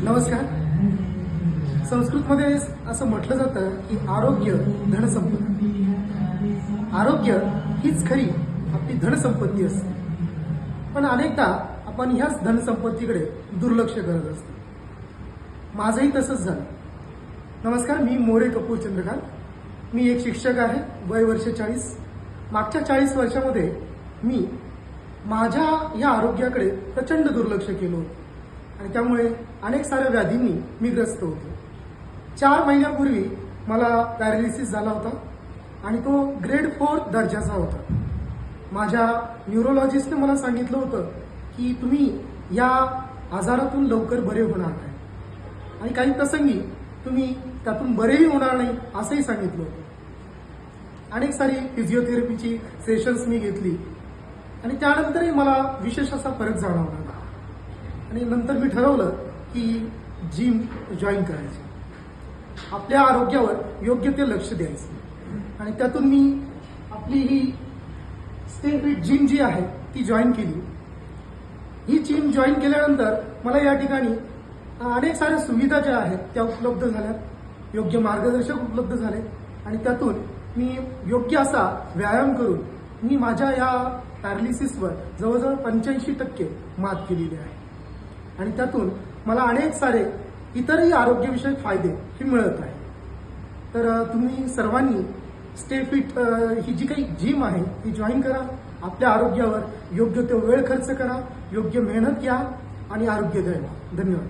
नमस्कार. संस्कृतमध्ये असं म्हटलं जातं की आरोग्य धनसंपत्ती. आरोग्य हीच खरी आपली धनसंपत्ती असते. पण अनेकदा आपण ह्याच धनसंपत्तीकडे दुर्लक्ष करत असतो. माझंही तसंच झालं. नमस्कार, मी मोरे कपूर चंद्रकांत. मी एक शिक्षक आहे. वय वर्ष 40. मागच्या 40 वर्षामध्ये मी माझ्या या आरोग्याकडे प्रचंड दुर्लक्ष केलं होतं आणि त्यामुळे अनेक साऱ्या व्याधींनी मी ग्रस्त होतो. 4 महिन्यापूर्वी मला पॅरालिसिस झाला होता आणि तो ग्रेड 4 दर्जाचा होता. माझ्या न्यूरोलॉजिस्टने मला सांगितलं होतं की तुम्ही या आजारातून लवकर बरे होणार नाही आणि काही प्रसंगी तुम्ही त्यातून बरेही होणार नाही असंही सांगितलं होतं. अनेक सारी फिजिओथेरपीची सेशन्स मी घेतली आणि त्यानंतरही मला विशेष असा फरक जाणवला आणि नंतर मी ठरवलं की जिम जॉईन करायची, आपल्या आरोग्यावर योग्य ते लक्ष द्यायचं आणि त्यातून मी आपली ही स्टे फिट जिम जी आहे ती जॉईन केली. ही जिम जॉईन केल्यानंतर मला या ठिकाणी अनेक साऱ्या सुविधा ज्या आहेत त्या उपलब्ध झाल्या, योग्य मार्गदर्शक उपलब्ध झाले आणि त्यातून मी योग्य असा व्यायाम करून मी माझ्या या पॅरालिसिसवर जवळजवळ 85% मात केलेली आहे आणि त्यातून मला अनेक सारे इतरही आरोग्यविषयक फायदे हे मिळत आहे. तर तुम्ही सर्वांनी स्टे फिट ही जी काही जिम आहे ती जॉईन करा. आपल्या आरोग्यावर योग्य तो वेळ खर्च करा, योग्य मेहनत घ्या आणि आरोग्य द्या. धन्यवाद.